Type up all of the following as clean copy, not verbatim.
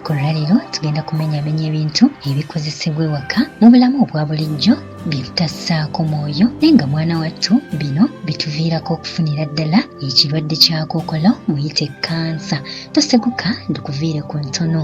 Olunaku lwaleero tugenda kumenyaamenya ebintu ebikozesebwa ewaka mu bulamu obwa bulijjo bye tutassaako mwoyo naye nga mwana wattu bino bituviirako okufunira ddala ekirwadde kya kookolo muyite kansa. Toseguka ndukuviire ku ntono.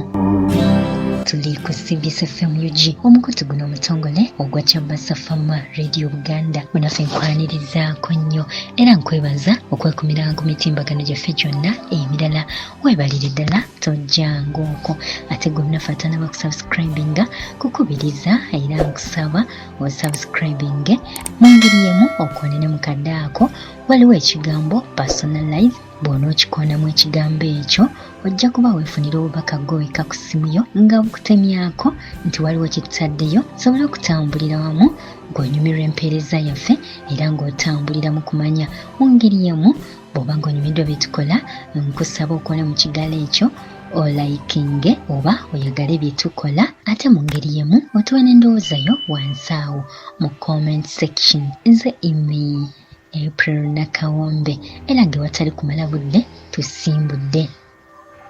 Tuli ku CBS FM UG omukutu guno omutongole ogwa Kyabassa Farmer Radio Buganda munaffe nkwanirizaako nnyo era nkwebaza okwekumira ku mitimbagano gyaffe gyonna emirala. Weebalire ddala tojjanga okwo ate gwe munaffe atanaba kusubscribinga kukubiriza era nkusaba osubscribinge mu ngeri yemu okwonene mu kadde ako waliwo ekigambo personalize. Bw'onookikonamu ekigambo ekyo ojja kuba weefunira obubaka gw'oweka ku ssimu yo nga bukutemyako nti waliwo kitutaddeyo sobola okutambulira wamu ng'onyumirwa empeereza yaffe era ng'otambulira mu kumanya mu ngeri yemu. Bw'oba ng'onyumiddwa bye tukola nkusaba okola mu kigaalo ekyo olayikinge oba oyagale bye tukola ate mu ngeri yemu otuwe n'endowooza yo wansi awo mu comment section. Nze email April Nakawombe era ng'ewatali kumala budde tusimbudde.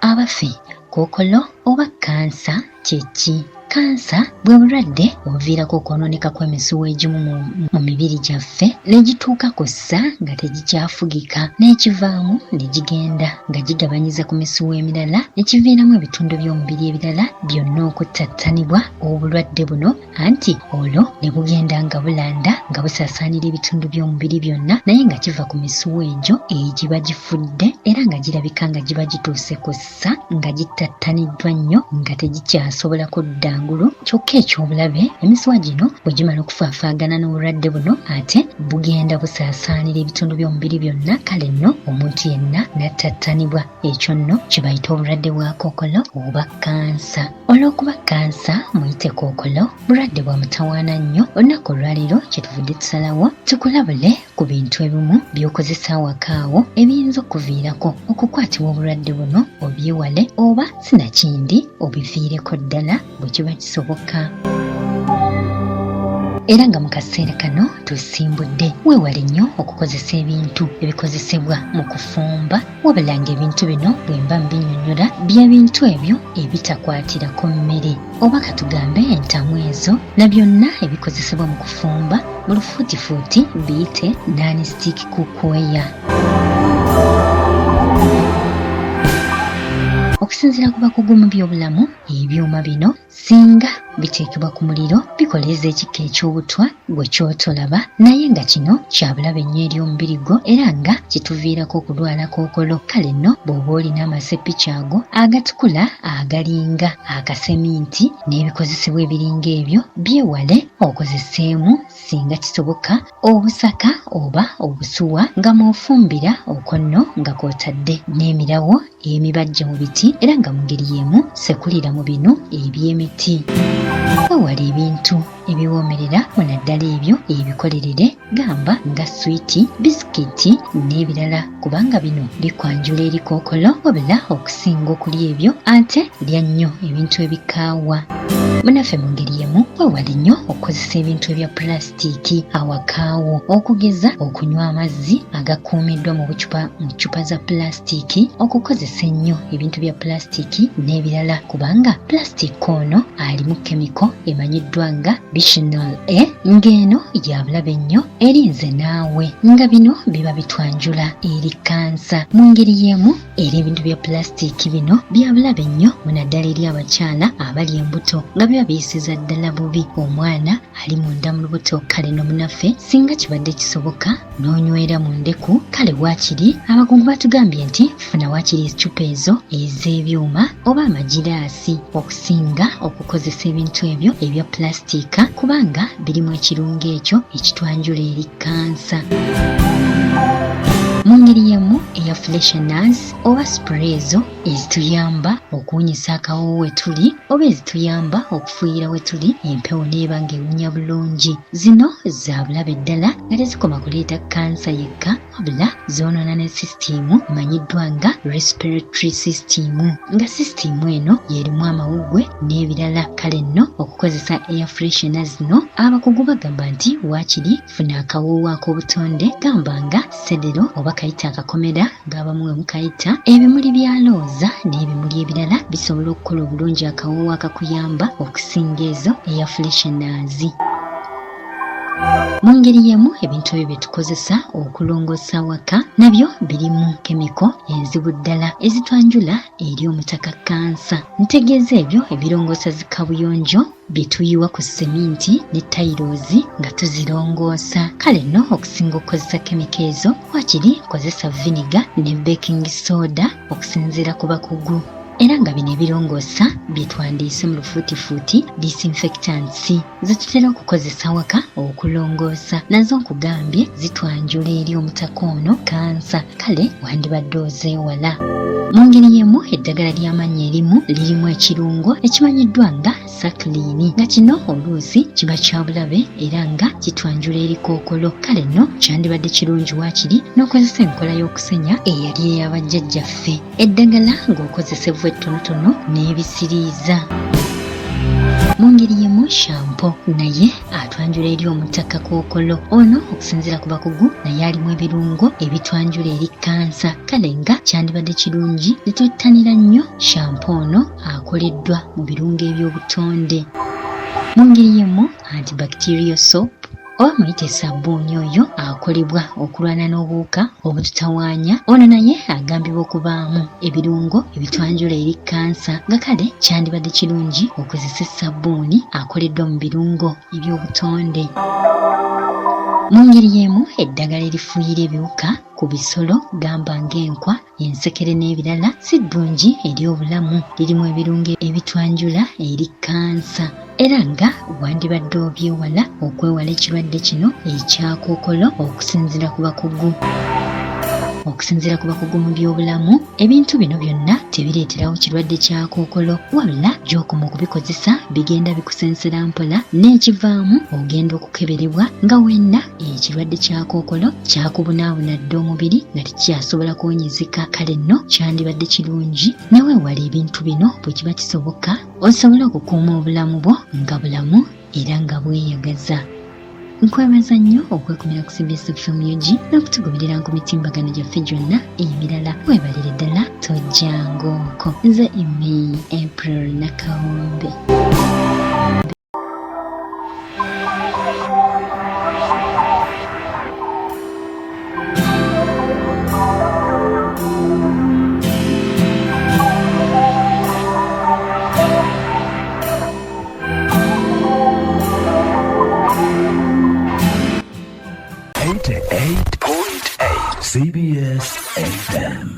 Abaffe kookolo oba kansa kye ki? Kansa bwe bulwadde obuviirako okwonooneka kw'emisuwa egimu mu mibiri gyaffe n'egituuka ku ssa nga tegikyafugika n'ekivaamu ne gigenda nga gigabanyiza ku misuwa emirala ne kiviiramu ebitundu by'omubiri ebirala byonna okuttattanibwa obulwadde buno anti olwo ne bugenda nga bulanda nga busaasaanira ebitundu by'omubiri byonna naye nga kiva ku misuwa egyo egiba gifudde era nga girabika nga giba gituuse ku ssa nga gittattaniddwa nnyo nga tegikyasobola kudda ngulu. Kyokka ekyobulabe emisuwa gino bwe gimala okufaafaagana n'obulwadde buno ate bugenda busaasaanira ebitundu by'omubiri byonna kale nno omuntu yenna nattattanibwa. Ekyo nno kye bayita obulwadde bwa kookolo oba kansa. Olw'okuba kansa muyite kookolo bulwadde bwa mutawaana nnyo olunaku olwaleero kye tuvudde tusalawo tukulabule ku bintu ebimu by'okozesa awaka awo ebiyinza okuviirako okukwatibwa obulwadde buno obyewale oba sinakindi obiviireko ddala bwe kiba kisoboka. Era nga mu kaseera kano tusimbudde weewale nnyo okukozesa ebintu ebikozesebwa mu kufumba wabula ng'ebintu bino bwe mba mbinnyonnyola bya bintu ebyo ebitakwatirako mmere oba katugambe entamu ezo na byonna ebikozesebwa mu kufumba mu lufuutifuuti biyite non-stick cookware. Okusinziira ku bakugu mu by'obulamu ebyuma bino singa biteekebwa ku muliro bikoleeza ekika eky'obutwa gwe kyotolaba naye nga kino kyabulabe nnyo eri omubiri gwo era nga kituviirako okulwala kookolo. Kale nno bw'oba olina amasepiki ago agatukula agalinga akaseminti n'ebikozesebwa ebiringa ebyo byewale okozeseemu singa kisoboka obusaka oba obusuwa nga mw'ofumbira okwo nno nga kw'otadde n'emirawo emibajja mu biti era nga mu ngeri y'emu sekulira mu bino eby'emiti. Wewale ebintu ebiwoomerera naddala ebyo ebikolerere gamba nga swiiti, bisikiti n'ebirala kubanga bino bikwanjula eri kookolo wabula okusinga okulya ebyo ate lya nnyo ebintu ebikaawa. Munaffe mu ngeri yemu wewale nnyo okukozesa ebintu ebya pulasitiiki awakaawo okugeza okunywa amazzi agakuumiddwa mu cupa za pulasitiiki, okukozesa ennyo ebintu bya pulasitiiki n'ebirala kubanga pulasitiiki ono alimu kemiko emanyiddwa nga bisphenol A ng'eno yabulabe nnyo erinze naawe nga bino biba bitwanjula eri kansa. Mu ngeri y'emu era ebintu bya pulasitiiki bino byabulabe nnyo munaddala eri abakyala abali embuto nga biba biyisiza ddala bubi omwana ali munda mu lubuto. Kale no munaffe singa kibadde kisoboka n'onywera mu ndeku kale waakiri abakungu batugambye nti funa waakiri ecupa ezo ez'ebyuma oba amagiraasi okusinga okukozesa ebintu ebyo ebya pulasitiika kubanga birimu ekirungo ekyo ekitwanjula eri kansa. Mu ngeri yemu eya fresheners oba spray ezo ezituyamba okuwunyisa akawoowo we tuli oba ezituyamba okufuuyira we tuli empewo n'eba ng'ewunya bulungi. Zino za bulabe ddala nga tezikoma kuleeta kansa yekka wabula zoonoona ne sisitiimu emanyiddwa nga respiratory system nga sisitiimu eno yerimu amawuggwe n'ebirala. Kale nno okukozesa air fresheners zino abakugu bagamba nti waakiri funa akawoowo ak'obutonde gamba nga sedero oba kayita akakomera ng'abamu we mukayita ebimuli bya looza n'ebimuli ebirala bisobola okukola obulungi akawoowo akakuyamba okusinga ezo eya fresheners. Mu ngeri y'emu ebintu ebyo bye tukozesa okulongoosa awaka nabyo birimu kemiko enzibu ddala ezitwanjula eri omutaka kansa. Ntegeeza ebyo ebirongoosa zikabuyonjo bye tuyiwa ku seminti ne tayirozi nga tuzirongoosa. Kale nno okusinga okukozesa kemiko ezo wakiri kozesa viniga ne baking soda okusinziira ku bakugu. Era nga bino ebirongoosa bye twandiise mu lufuutifuuti disinfectants zetutera okukozesa waka okulongoosa, nazo nkugambye zitwanjula eri omutaka ono kansa. Kale wandibadde ozeewala. Mu ngeri y'emu eddagala ly'amannyo erimu lirimu ekirungo ekimanyiddwa nga saccharine, nga kino oluusi kiba kya bulabe era nga kitwanjula eri kookolo. Kale nno kyandibadde kirungi waakiri n'okozesa enkola y'okusenya eyali ey'abajjajjaffe, eddagala ng'okozesebwa ettonotono n'ebisiriiza. Mu ngeri y'emu shampo naye atwanjula eri omutaka kookolo. Ono okusinziira ku bakugu naye alimu ebirungo ebitwanjula eri kansa. Kale nga kyandibadde kirungi ne twettanira nnyo shampo ono akoleddwa mu birungo eby'obutonde. Mu ngeri y'emu antibacterial soap oba muyite sabbuuni oyo akolebwa okulwana n'obuwuka obututawaanya. Ono naye agambibwa okubaamu ebirungo ebitwanjula eri kansa, nga kale kyandibadde kirungi okozesa sabbuuni akoleddwa mu birungo eby'obutonde. Mu ngeri y'emu eddagala erifuuyira ebiwuka ku bisolo gamba ng'enkwa, ensekere n'ebirala si ddungi eri obulamu. Lirimu ebirungo ebitwanjula eri kansa era nga wandibadde obyewala okwewala ekirwadde kino ekya kookolo okusinziira ku bakugu. Okusinziira ku bakugu mu by'obulamu, ebintu bino byonna tebireeterawo kirwadde kya kookolo, wabula gy'okoma okubikozesa bigenda bikusensera mpola n'ekivaamu ogenda okukeberebwa nga wenna ekirwadde kya kookolo kyakubunaabuna dda omubiri nga tekyasobola kuwonyezeka. Kale nno kyandibadde kirungi neweewala ebintu bino bwe kiba kisoboka osobole okukuuma obulamu bwo nga bulamu era nga bweyagaza. Nkwebaza nnyo okwekumira ku CBS FM UG n'okutugoberera ku mitimbagano gyaffe gyonna emirala. Weebalire ddala tojjangooko. Nze Amy April Nakawombe. CBS FM.